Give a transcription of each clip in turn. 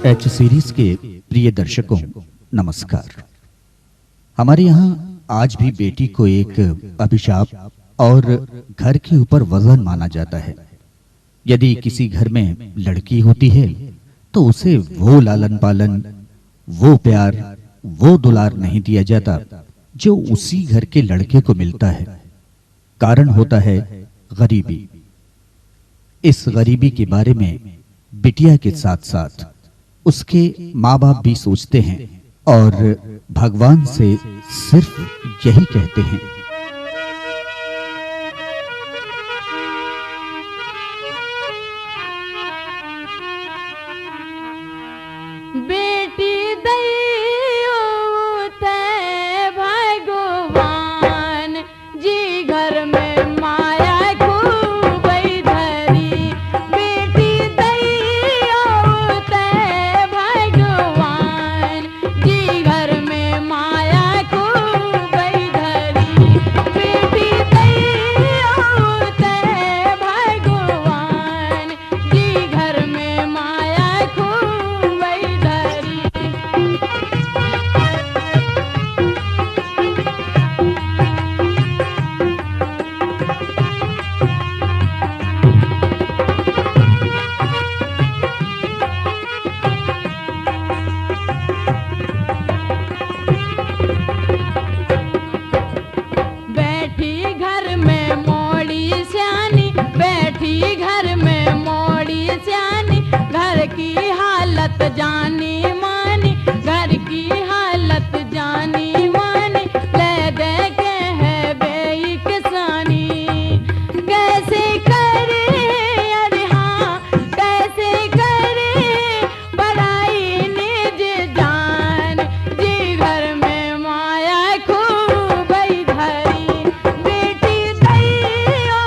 H series के प्रिय दर्शकों नमस्कार। हमारे यहाँ आज भी बेटी को एक अभिशाप और घर के ऊपर वजन माना जाता है। यदि किसी घर में लड़की होती है तो उसे वो लालन पालन, वो प्यार, वो दुलार नहीं दिया जाता जो उसी घर के लड़के को मिलता है। कारण होता है गरीबी। इस गरीबी के बारे में बिटिया के साथ साथ उसके माँ बाप भी सोचते हैं और भगवान से सिर्फ यही कहते हैं। बेटी दैयो तै भगवान जी घर में माया खूब धरी। बेटी दैयो तै भगवान जी घर में माया खूब धरी। बेटी दैयो तै भगवान जी घर में माया खूब धरी। बैठी घर में मोड़ी स्यानी, बैठी घर में मोड़ी स्यानी, घर की हालत जानी मानी, घर की हालत जानी मानी, ले दे के है बेई किसानी। कैसे करे अरे हाँ कैसे करे बढ़ाई निज जान जी घर में माया खूब धरी। बेटी दैयो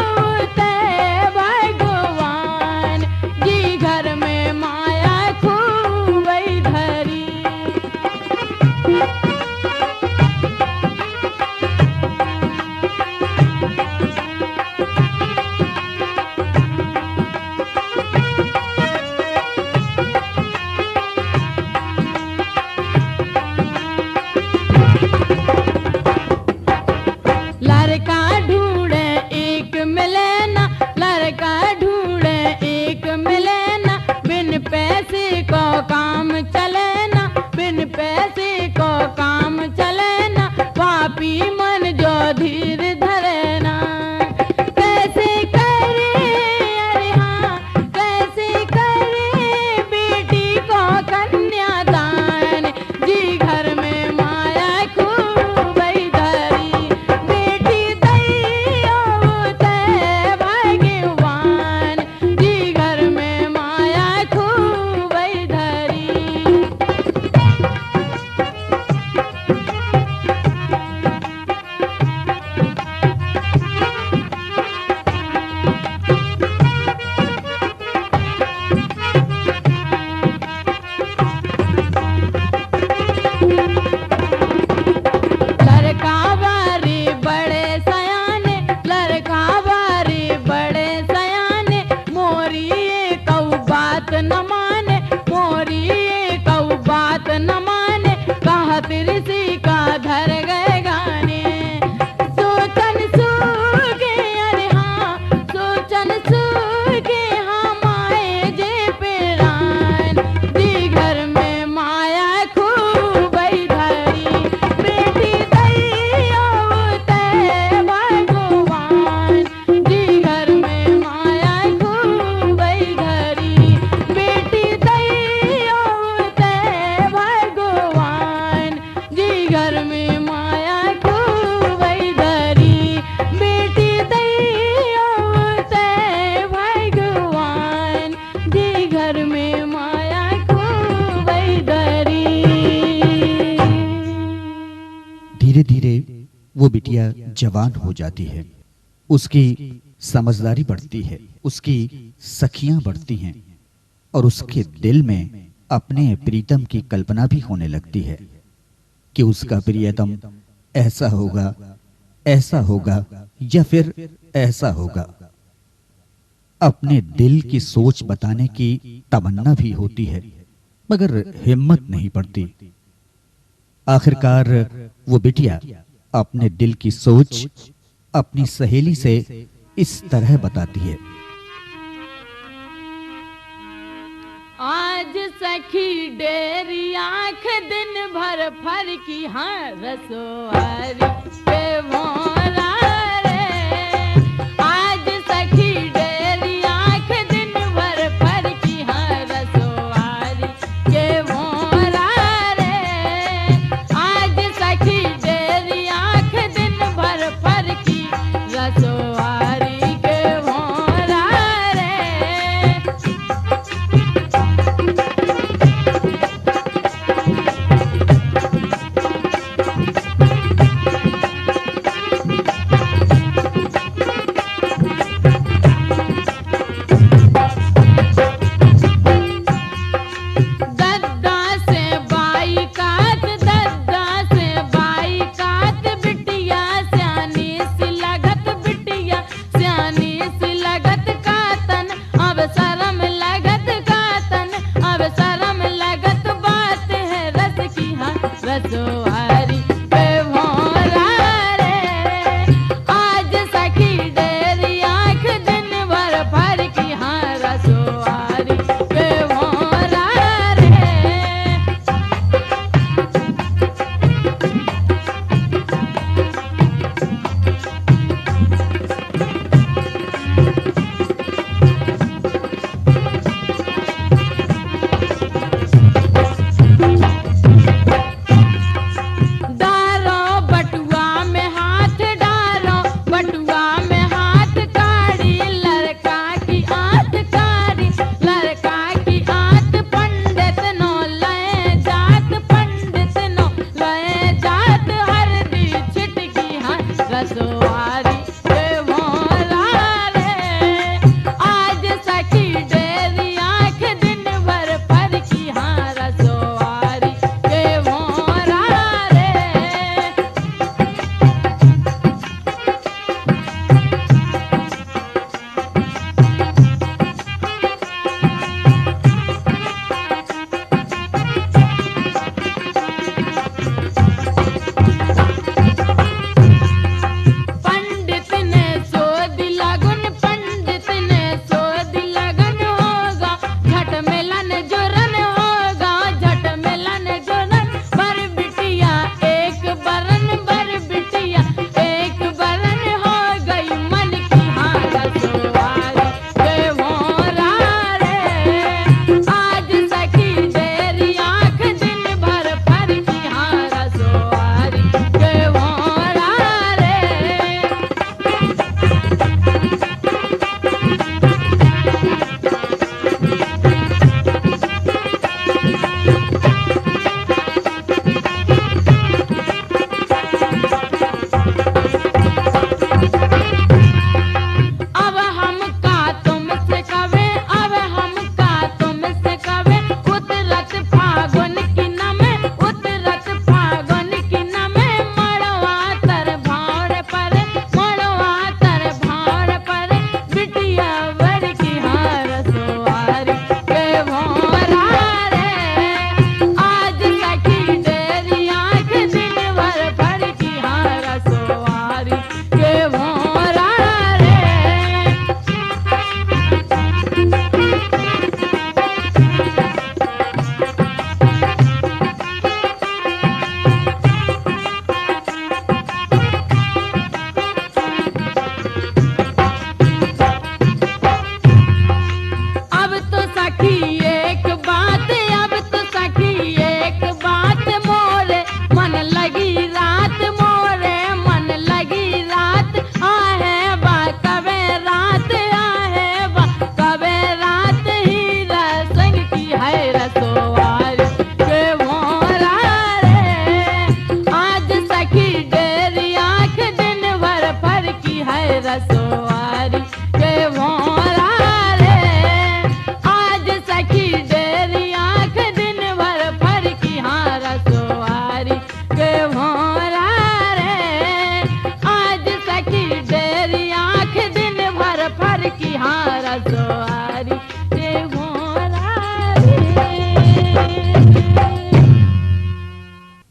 तै भगवान जी घर में माया खूब धरी। लड़का ढूंढे एक मिले ना, लड़का ढूंढे एक मिले ना, बिन पैसे को काम चले ना, बिन पैसे को काम चले ना, पापी मन जो धीर धरे ना। कैसे करे अरे हाँ कैसे करे बेटी को कन्यादान जी घर में माया खूब धरी। बेटी दैयो तै भगवान जी घर में माया खूब धरी। लड़का बारी बड़े सयाने, लड़का बारी बड़े सयाने, मोरी ये कऊ बात न माने, मोरी ये कऊ बात न माने, कहा तिरसी का धर गए गाने। सोचन सूगे अरे हाँ सोचन सूगे हम आए जे पेरान जी घर में माया खूब धरी। बेटी दैयो तै भगवान जी घर में माया खूब धरी। बेटी दैयो तै भगवान जी घर में माया खूब धरी। बेटी दैयो तै भगवान जी घर में माया खूब धरी। धीरे धीरे वो बिटिया जवान हो जाती है, उसकी समझदारी बढ़ती है, उसकी सखियां बढ़ती हैं और उसके दिल में अपने प्रीतम की कल्पना भी होने लगती है कि उसका प्रियतम ऐसा होगा या फिर ऐसा होगा। अपने दिल की सोच बताने की तमन्ना भी होती है, मगर हिम्मत नहीं पड़ती। आखिरकार वो बिटिया अपने दिल की सोच अपनी सहेली से इस तरह बताती है। आज सखी डेरी आंख दिन भर फर की, हाँ रसोआरी पे मोरा रे। आज सखी डेरी आंख दिन भर फर की, हाँ रसोआरी के मोरा रे। आज सखी डेरी आंख दिन भर फर की, रसोआरी के मोरा रे। दद्दा से बाई कात, दद्दा से बाई कात, बिटिया स्यानी सी लगत, बिटिया स्यानी सी लगत कातन, अब शर्म लगत कातन, अब शर्म लगत बात है रस की, हाँ रसोहारी पे भोरा रे। आज सखी डेरी आंख दिन भर फर की, हाँ रसोहारी पे भोरा रे।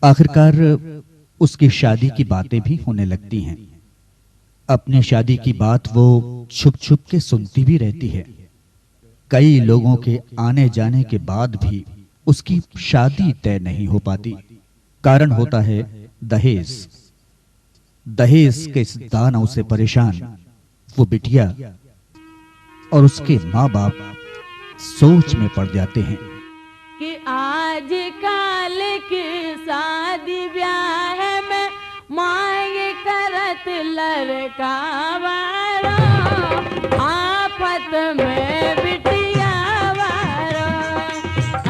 आखिरकार उसकी शादी की बातें भी होने लगती हैं। अपनी शादी की बात वो छुप छुप के सुनती भी रहती है। कई लोगों के आने जाने के बाद भी उसकी शादी तय नहीं हो पाती। कारण होता है दहेज। दहेज के इस दानव से परेशान वो बिटिया और उसके माँ बाप सोच में पड़ जाते हैं कि आज काल की शादी ब्याह में मांग करत लड़का वारो, आफत में बिटिया वारो।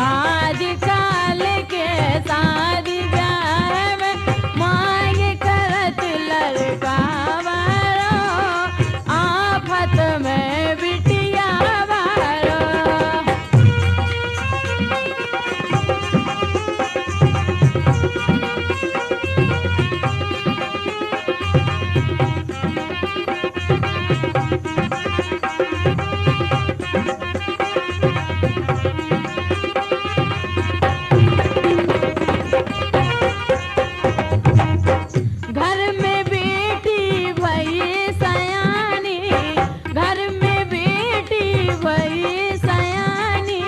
आज काल के शादी ब्याह में मांग करत लड़का वारो, आफत में बिटिया वारो। घर में बेटी भई सयानी, घर में बेटी भई सयानी,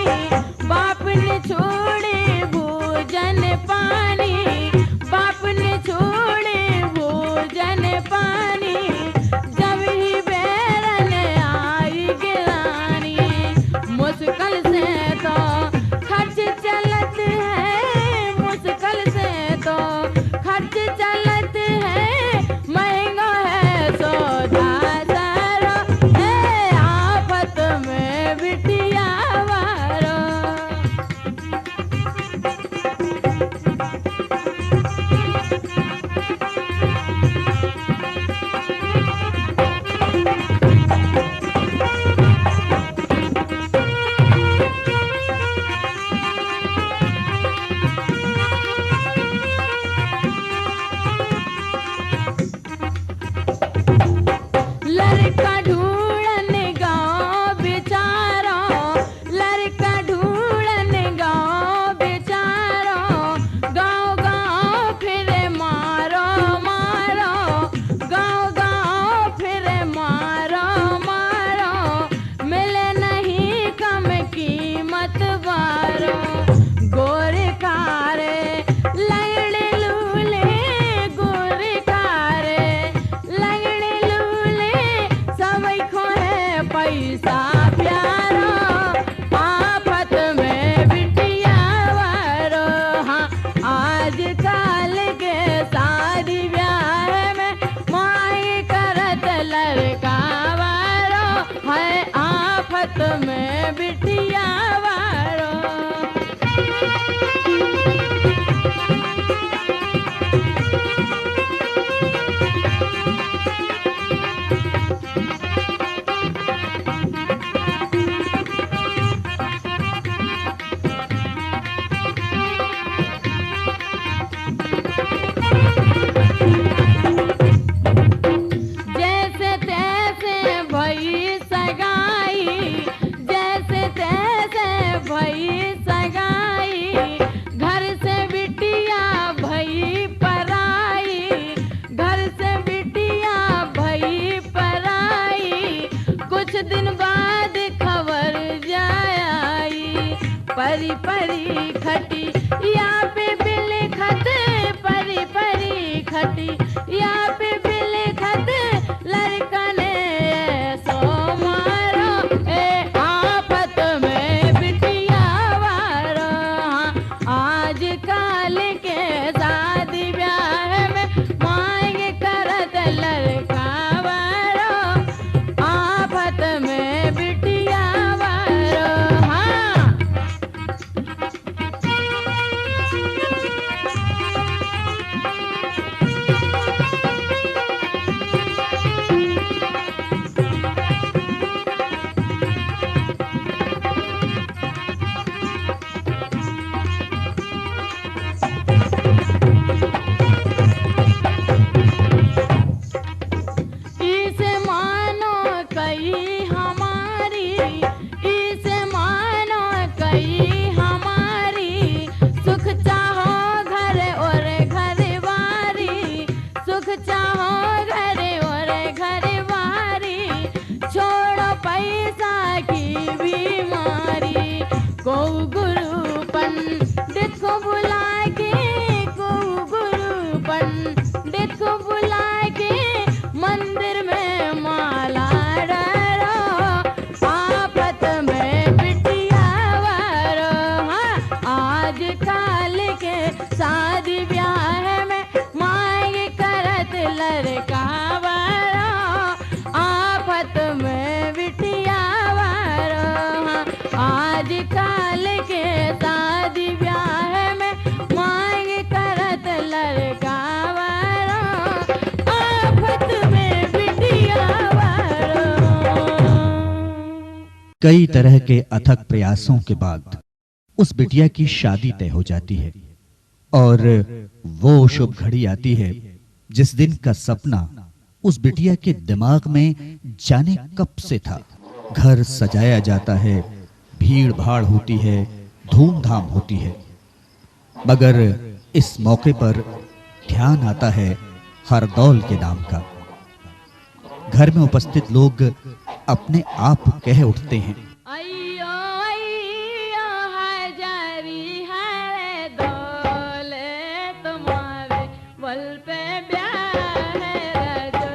बाप ने छोड़े भोजन पानी, बाप ने छोड़े भोजन पानी। जब ही बैरन आई गिरानी, मुश्किल से तो खर्च चलत है, मुश्किल से तो खर्च चलत है, महंगा है सौदा सारा, है आफत में बिटिया वारो। लड़का ढूंढन गाँव बेचारो, लड़का ढूंढन गाँव बेचारो, गाँव गाँव फिरे मारो मारो, गाँव गाँव फिरे मारो मारो, मिले नहीं कम कीमत वारो। गोरे कारे लंगड़े लूले, गोरे कारे लंगड़े लूले, सबई को है पैसा प्यारो, आफत में बिटिया वारो। हाँ, आज काल के शादी ब्याह में मांग करत लड़का वारो, है आफत में बिटिया वारो। जैसे तैसे भई सगाई, जैसे तैसे भई सगाई, घर से बिटिया भई पराई, घर से बिटिया भई पराई। कुछ दिन बाद खबर जाई, परी परी खटी या पे बिल खत, परी परी खटी या पे बिल खत, लड़का ने सो मारो, ए आफत में बिटिया वारो। हाँ, आज काल के शादी ब्याह में मांग करत लड़का वारो, आफत में बिटिया वारो। हाँ, को गुरु पंडित को बुला के, को गुरु पंडित को बुला के मंदिर में माला डालो, आफत में बिटिया वारो। हाँ, आज काल के शादी ब्याह में मांग करत लड़का वारो, आफत में बिटिया वारो। हाँ, आज काल के शादी ब्याह में मांग करत लड़का वारो, आफत में बिटिया वारो। कई तरह के अथक प्रयासों के बाद उस बिटिया की शादी तय हो जाती है और वो शुभ घड़ी आती है जिस दिन का सपना उस बिटिया के दिमाग में जाने कब से था। घर सजाया जाता है, भीड़ भाड़ होती है, धूमधाम होती है, मगर इस मौके पर ध्यान आता है हरदौल के नाम का। घर में उपस्थित लोग अपने आप कह उठते हैं, अय्यो अय्यो हजारी है दौले तुम्हारे बल पे ब्याह है रजो।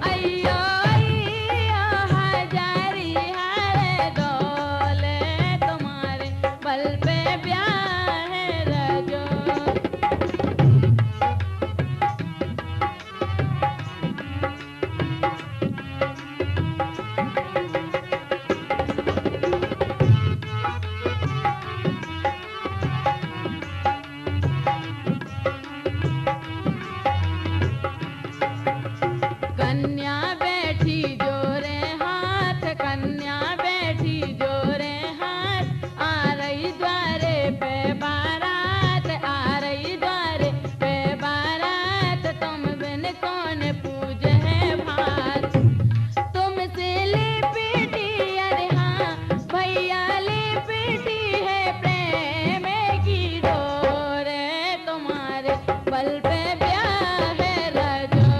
अय्यो अय्यो हजारी है दौले तुम्हारे बल पे ब्याह है रजो। कन्या बैठी जोरे हाथ, कन्या बैठी जोरे हाथ, आ रही द्वारे पे बारात, आ रही द्वारे पे बारात, तुम बिन कौन पूजे है भात। तुमसे लिपटी अरे हाँ भैया लिपटी है प्रेम की डोरे, तुम्हारे बल पे ब्याह है रजो।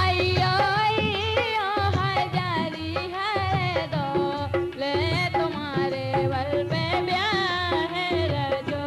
अय्यो अय्यो हजारी है दौले तुम्हारे बल पे ब्याह है रजो।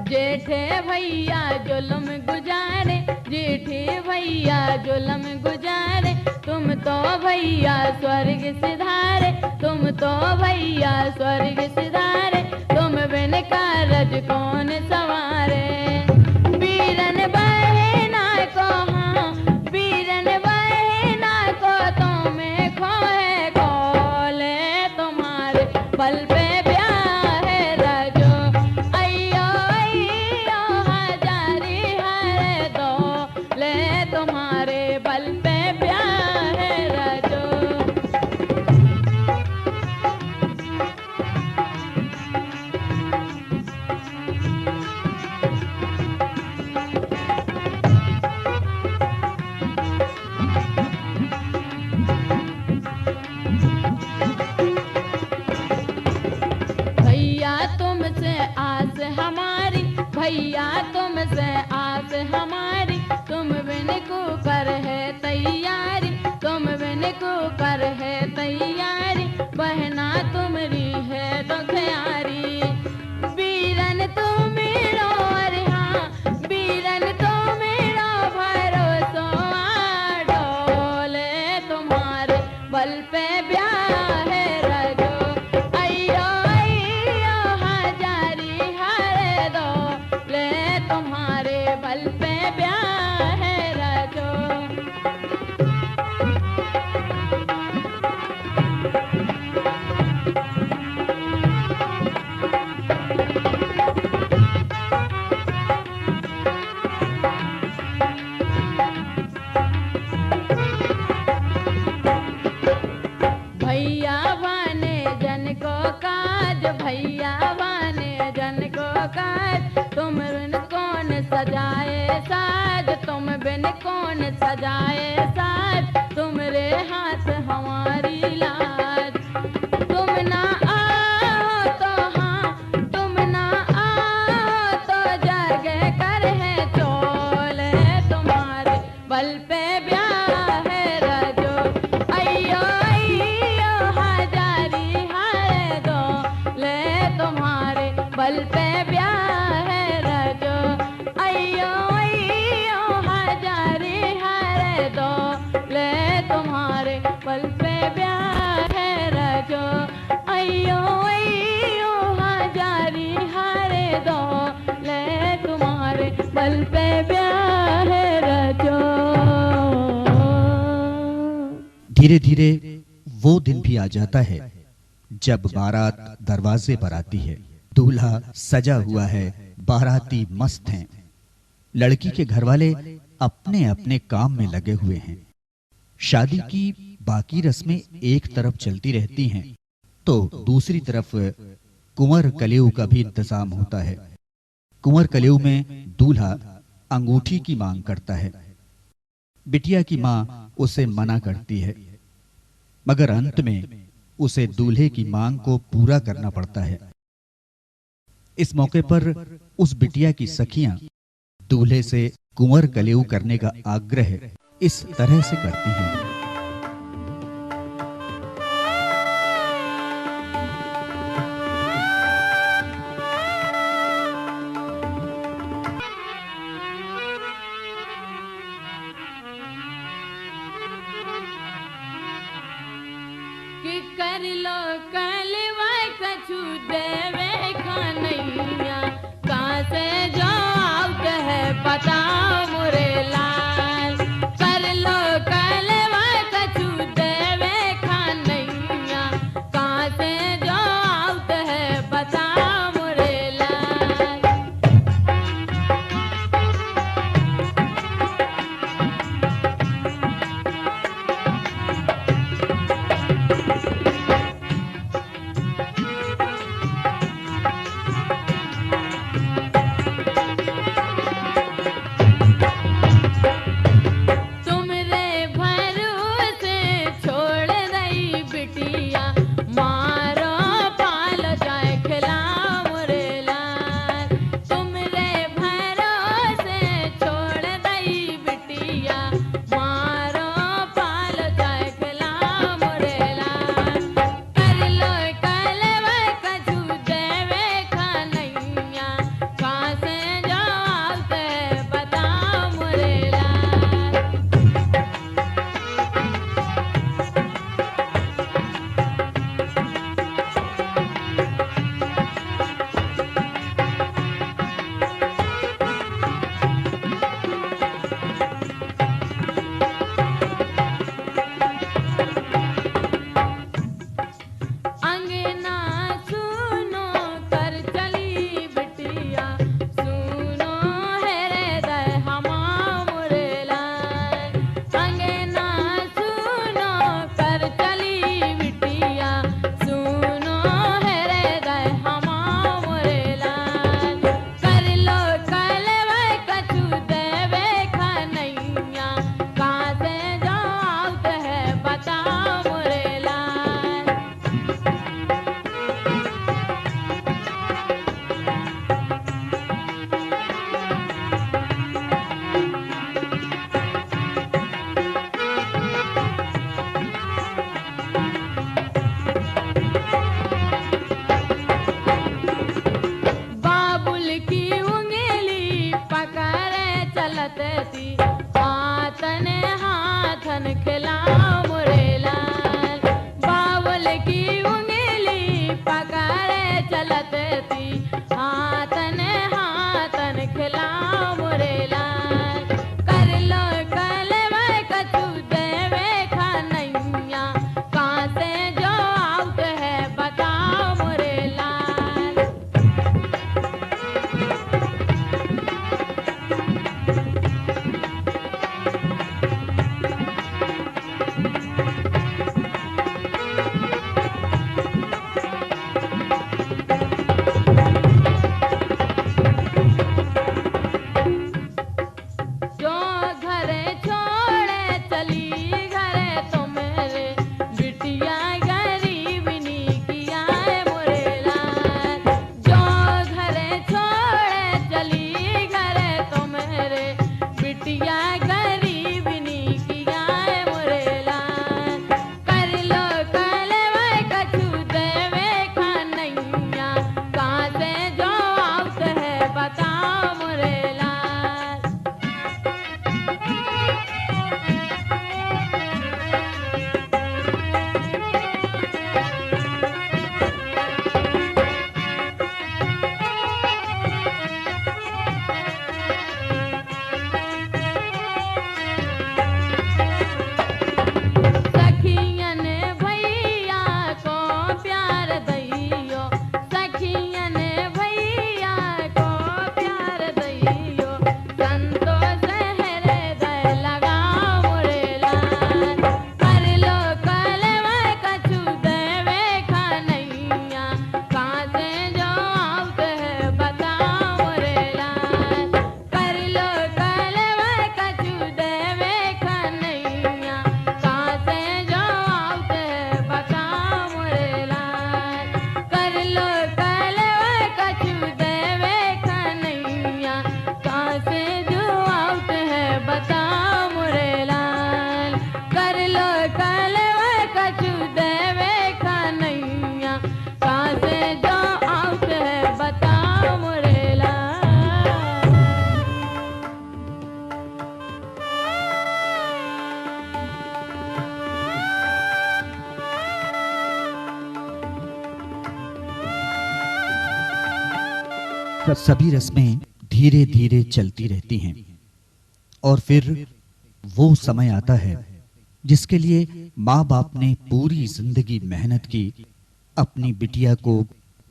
जेठे भैया जुल्म गुजारे, जेठे भैया जुल्म गुजारे, तुम तो भैया स्वर्ग सिधारे, तुम तो भैया स्वर्ग सिधारे, तुम बिन कारज कौन सवारे। वीरन बहना को हाँ, वीरन बहना को तुम्हें खोए खोले, तुम्हारे बल पे ब्याह है रजो। अय्यो अय्यो हजारी है दौले तुम्हारे बल पे ब्याह है रजो। भैया तुमसे आस हमारी, भैया तुमसे आस हमारी, तुम बिन को कर है तैयारी, तुम बिन को कर है तैयारी, बहना तुम्हारी है दुखियारी। वीरन तुम मेरो अरे हाँ, वीरन तुम मेरो भरोसो डोले, तुम्हारे बल पे ब्याह है रजो। अय्यो अय्यो हजारी है दौले तुम्हारे बल पे ब्याह है रजो। भैया बने जन को काज, भैया बने जन को काज, तुम बिन कौन सजाए साज, तुम बिन कौन सजाए साज, तुमरे हाथ हमारी लाज। बल पे ब्याह रजो अयो अयो हजारी हर दो ले तुम्हारे बल पे ब्याह रजो अयो अयो हजारी हर दो ले तुम्हारे बल पे ब्याह रजो। धीरे धीरे वो दिन भी आ जाता है जब बारात दरवाजे पर आती है। दूल्हा सजा हुआ है, बाराती मस्त हैं। लड़की के घर वाले अपने अपने काम में लगे हुए हैं। शादी की बाकी रस्में एक तरफ चलती रहती हैं तो दूसरी तरफ कुंवर कलेऊ का भी इंतजाम होता है। कुंवर कलेऊ में दूल्हा अंगूठी की मांग करता है। बिटिया की मां उसे मना करती है, मगर अंत में उसे दूल्हे की मांग को पूरा करना पड़ता है। इस मौके पर उस बिटिया की सखियां दूल्हे से कुंवर कलेऊ करने का आग्रह इस तरह से करती हैं। कि कर लो कलवा कछु देवे खानैया कहाँ से जो आउट है बताओ मोरे लाल। कर लो कलवा कछु देवे खानैया कहाँ से जो आउट है बताओ मोरे लाल। तुमरे भरोसे छोड़ दई बिटिया मारो पाल जाए खिलाओ मोरे लाल। तुमरे भरोसे छोड़ दई बिटिया मारो पाल जाए खिलाओ मोरे लाल। कर लो कलवा कछु देवे खानैया कहाँ से जो आउट है बताओ मोरे लाल। अंगना सुनो कर चली बिटिया सुनो हृदय हमा मोरे लाल। अंगना सुनो कर चली बिटिया सुनो हृदय हमा मोरे लाल। कर लो कलवा कछु देवे खानैया कहाँ से जो आउट है बताओ मोरे लाल। बाबुल की उंगली पकड़े चलत थी हाथन हाथन खिलाओ मोरे लाल। बाबुल की उंगली पकड़े चलत थी हाथन हाथन खिलाओ मोरे लाल। कर लो कलवा कछु देवे खानैया कहाँ से जो आउट है बताओ मोरे लाल। सभी रस्में धीरे धीरे चलती रहती हैं और फिर वो समय आता है जिसके लिए माँ बाप ने पूरी जिंदगी मेहनत की, अपनी बिटिया को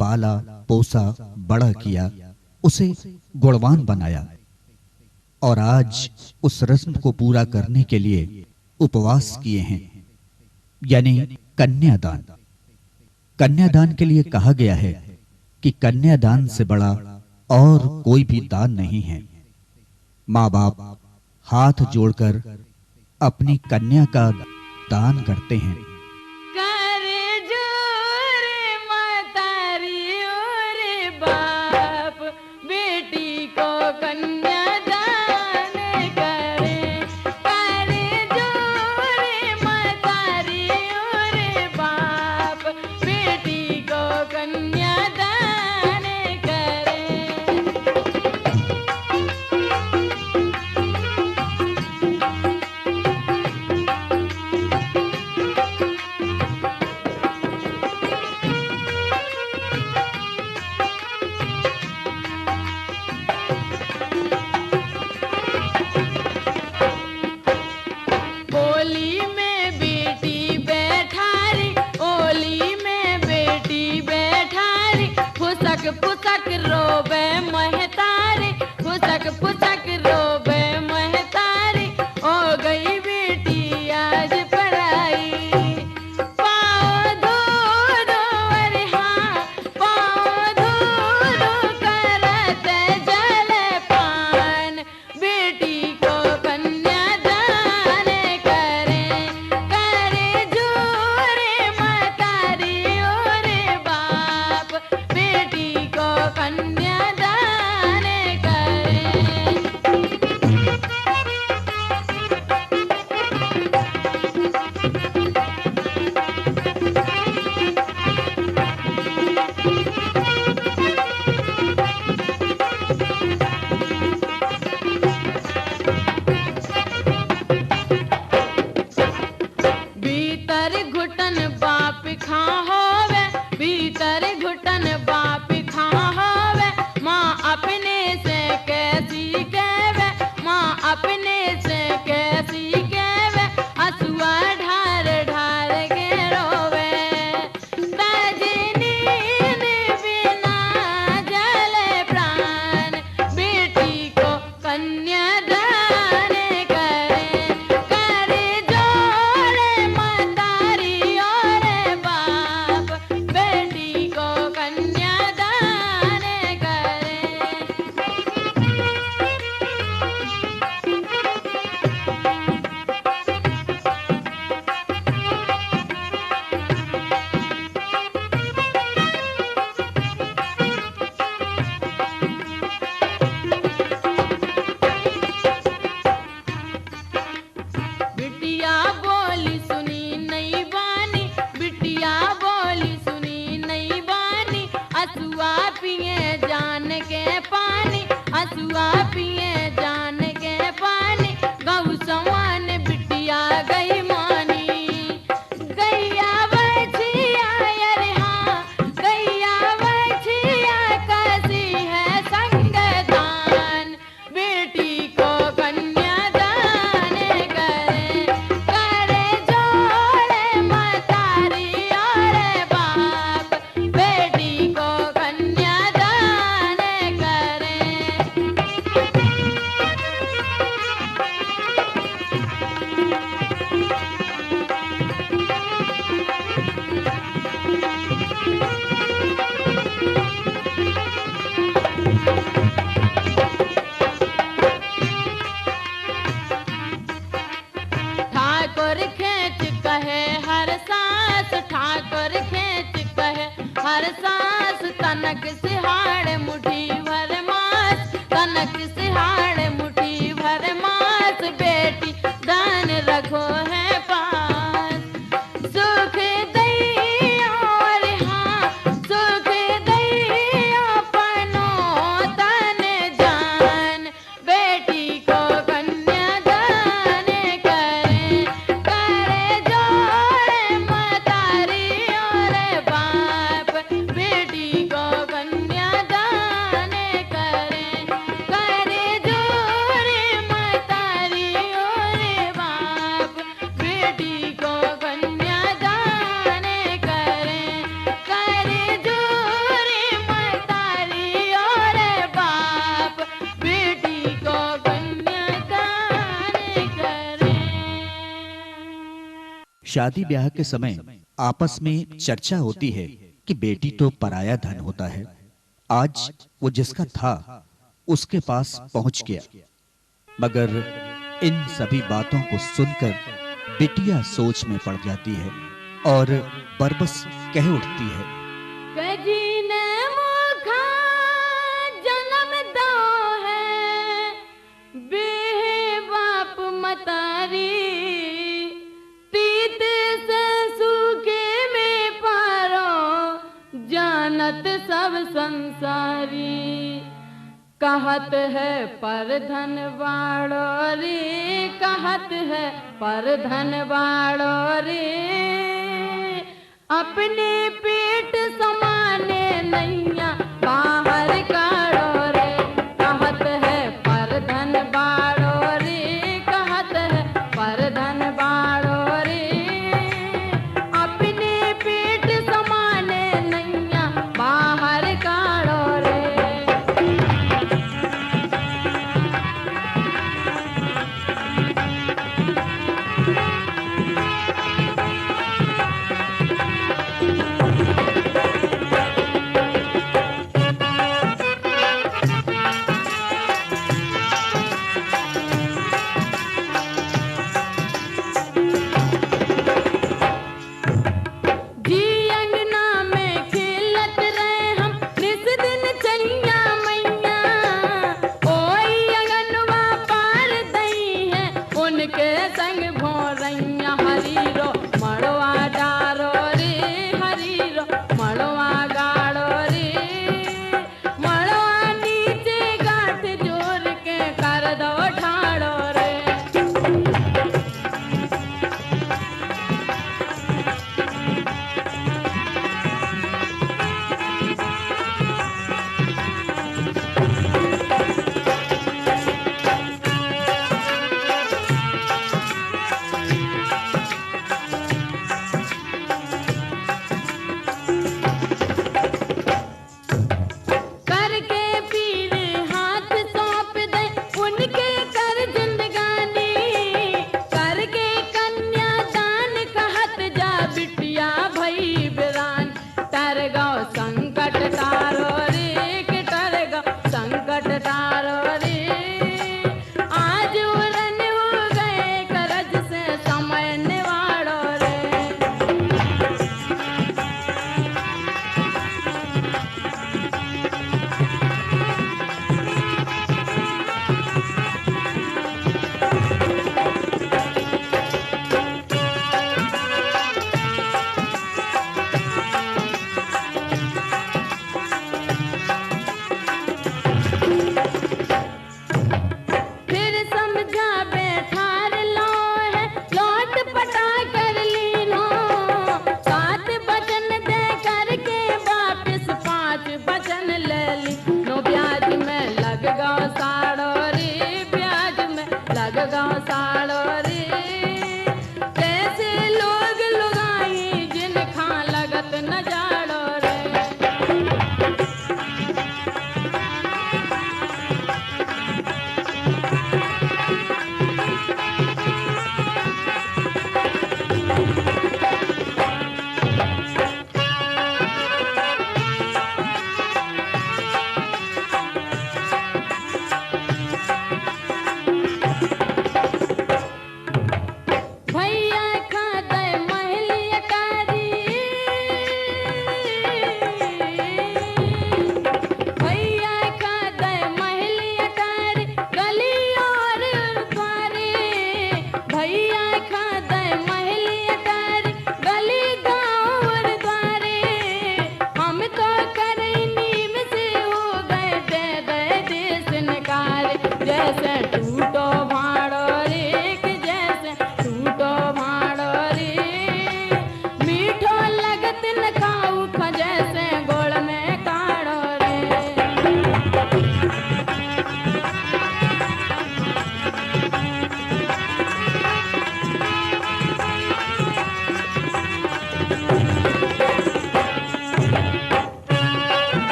पाला पोसा बड़ा किया, उसे गुणवान बनाया और आज उस रस्म को पूरा करने के लिए उपवास किए हैं, यानी कन्यादान। कन्यादान के लिए कहा गया है कि कन्यादान से बड़ा और कोई भी दान नहीं है। माँ बाप हाथ जोड़कर अपनी कन्या का दान करते हैं। कर जोर मतारी और बाप बेटी को कन्यादान करे। कर जोर मतारी और बाप बेटी को कन्यादान करे। ओली में बेटी बैठारी, ओली में बेटी बैठारी, फुसक फुसक रोबे महतारी, फुसक फुसक रोबे महतारी, हो गई बेटी आज पढ़ाई। पाँव धो दो अरे हाँ, पाँव धो दो करत जल पान, बेटी को कन्यादान करे। करे जोरे मतारी और बाप बेटी को कन्यादान करे। भीतर घुटन बाप खा होवे, भीतर घुटन बाप खा होवे, माँ अपने से कैसी कहवे, माँ अपने से कैसी कहवे, हसुआ ढार ढार के रोवे। तजनी बिना जले प्राण, बेटी को कन्यादान करे। करे जोरे मतारी और बाप बेटी को कन्यादान करे। बिटिया बोली सुनी नहीं बानी, बिटिया बोली सुनी नहीं बानी, हसुआ पिए जान के पानी, हसुआ पिए जान के पानी, गौ समान बिटिया गई मानी। गैया बछिया अरे हाँ, गैया बछिया कैसी है संगदान, बेटी को कन्यादान करे। करे जोड़े मतारी और बाप बेटी को कन्यादान करे। ठाकुर खेच कहे हर सांस, ठाकुर खेच कहे हर सांस, तनक सिहाड़ मुट्ठी भर मास, तनक सिहाड़ मुट्ठी भर मास, बेटी दान रखो है पास। सुख दैया और हाँ, सुख दैया पनो तन जान, बेटी को कन्यादान करे। करे जोड़े मतारी और बाप बेटी को कन्यादान शादी ब्याह के समय आपस में चर्चा होती है कि बेटी तो पराया धन होता है। आज वो जिसका था उसके पास पहुंच गया, मगर इन सभी बातों को सुनकर बिटिया सोच में पड़ जाती है और बरबस कह उठती है, कजी ने मूर्खा जन्म दो है, बेहे बाप मतारी, तीत से सूखे में पारो, जानत सब संसारी। कहत है पर धन बाड़ो रे, कहत है पर धन बाड़ो रे, अपने पेट समाने नैया बाहर काढ़ो रे। कहत है पर धन बाड़ो रे, कहत है पर धन बाड़ो रे, अपने पेट समाने नैया बाहर काढ़ो रे।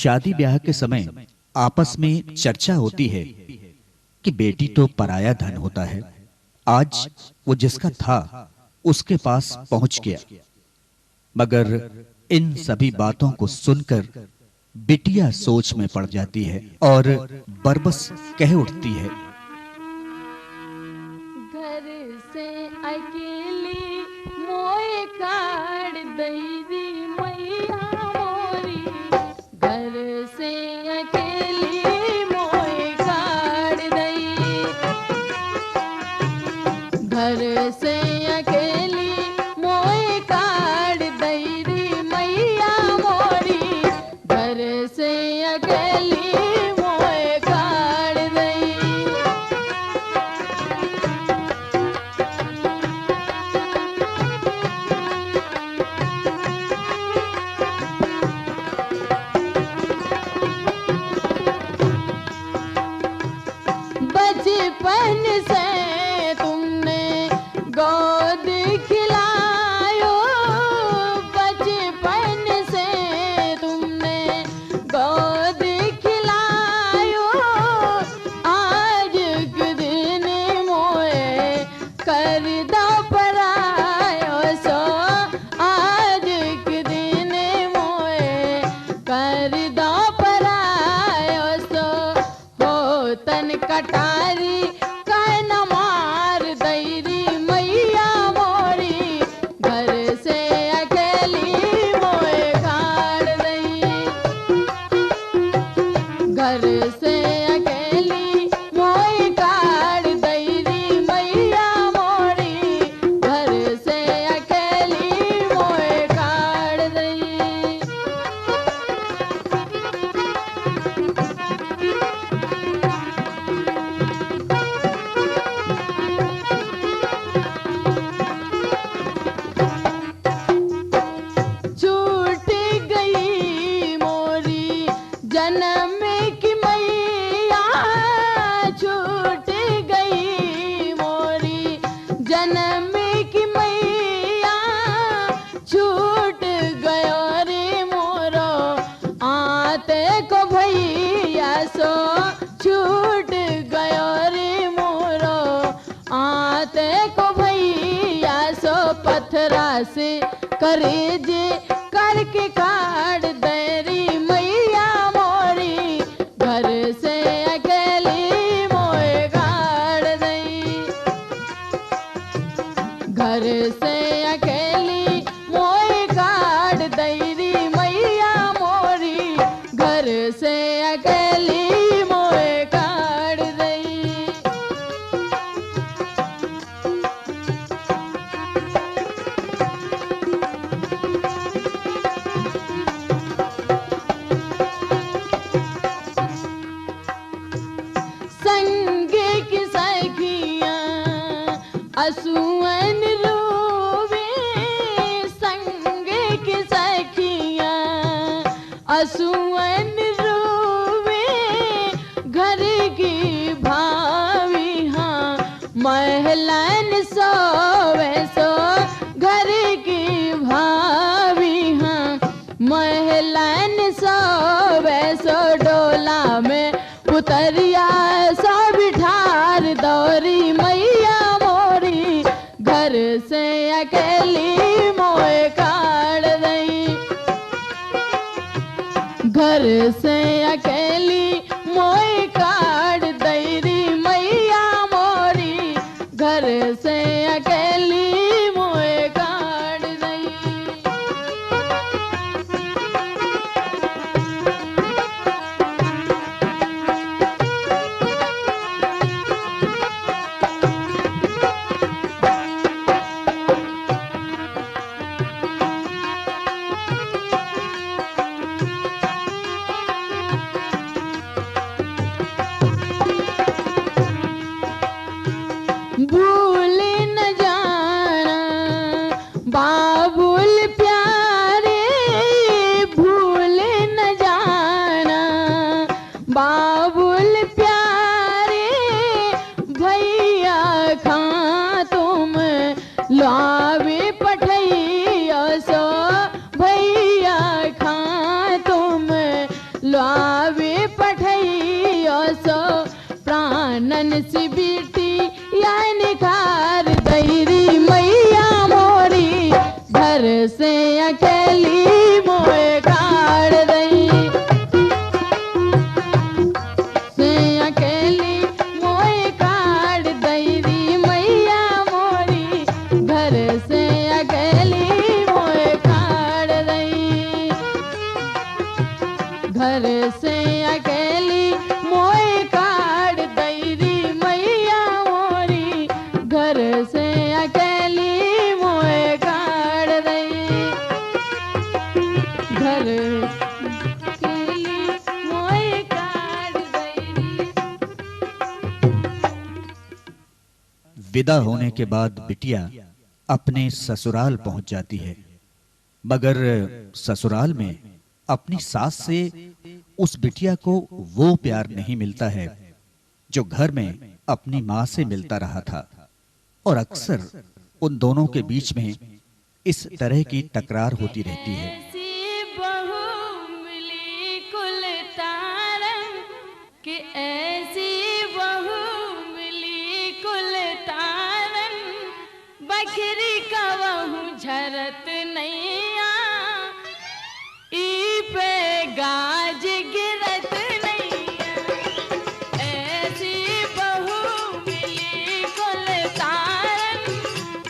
शादी ब्याह के समय आपस में चर्चा होती है कि बेटी तो पराया धन होता है। आज वो जिसका था उसके पास पहुंच गया। मगर इन सभी बातों को सुनकर बिटिया सोच में पड़ जाती है और बरबस कह उठती है, घर से अकेली मोए काढ़ दैरी मैया मोरी, घर से अकेली मोए काढ़ दई, घर से अकेली मोए काढ़ दैरी मैया मोरी, घर से अकेली मोए काढ़ दई। बचपन से तुमने गोद खिलायो, बचपन से तुमने गोद खिलायो, आज के दिन मोए कर दो परायो सो, आज के दिन मोए कर दो परायो सो, हो तन कटारी कान मार दैरी मैया मोरी, घर से अकेली मोए काढ़ दई, घर से अकेली मोए काढ़ दैरी मैया मोरी, घर से अकेली मोए काढ़ दई। छूट गई मोरी जन्म की मैया, छूट गई मोरी जन्म की मैया, छूट गयो रे मोरो आते को भैया सो, छूट गयो रे मोरो आते को भैया सो, पत्थरा से करेज करके काढ़ दैरी मैया मोरी, घर से अकेली मोए काढ़ दई, घर से अकेली मोए काढ़ दैरी मैया मोरी, घर से अकेली मोए काढ़ दई। संगे की सखियां असुअन रोवे, संगे की सखियां असुअन रोवे, घर की भावी हाँ महलन सोवे सो, घर की भावी हाँ महलन सोवे सो, डोला में पुतरिया सो बिठार दौरी मैया मोरी, घर से अकेली मोए काढ़ दई, घर से अकेली मोए काढ़ दैरी मैया मोरी, घर से अकेली मोए काढ़ दई। मन सी बीटी या निखार दैरी मैया मोरी घर से अकेली मोए काढ़ दई से अकेली मोए काढ़ दैरी मैया मोरी घर से अकेली मोए काढ़ दई घर से अकेली मोए काढ़ दैरी मैया मोरी घर से अकेली मोए काढ़ दई घर अकेली मोए काढ़ दैरी। विदा होने के बाद बिटिया अपने ससुराल पहुंच जाती है, मगर ससुराल में अपनी सास से उस बिटिया को वो प्यार नहीं मिलता है जो घर में अपनी मां से मिलता रहा था। और अक्सर उन दोनों के बीच में इस तरह की तकरार होती रहती है। ऐसी बहू मिली कुल तारन कि ऐसी बहू मिली कुल तारन बखरी कवहू झरत नैया ई पे गाज गिरत नैया ऐसी बहू मिली कुल तारन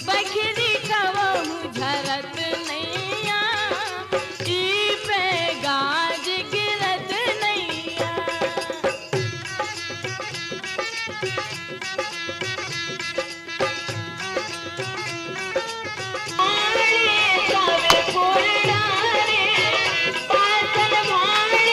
बखरी कवहू झरत नैया ई पे गाज गिरत नैया। आड़े जावे फूल डारे पातल भाड़े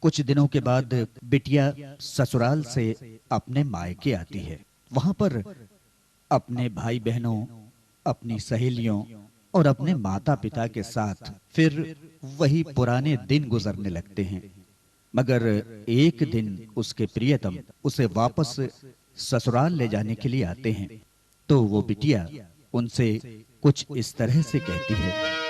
कुछ दिनों के बाद बिटिया ससुराल से अपने मायके आती है। वहां पर अपने भाई बहनों, अपनी सहेलियों और अपने माता पिता के साथ फिर वही पुराने दिन गुजरने लगते हैं। मगर एक दिन उसके प्रियतम उसे वापस ससुराल ले जाने के लिए आते हैं। तो वो बिटिया उनसे कुछ इस तरह से कहती है।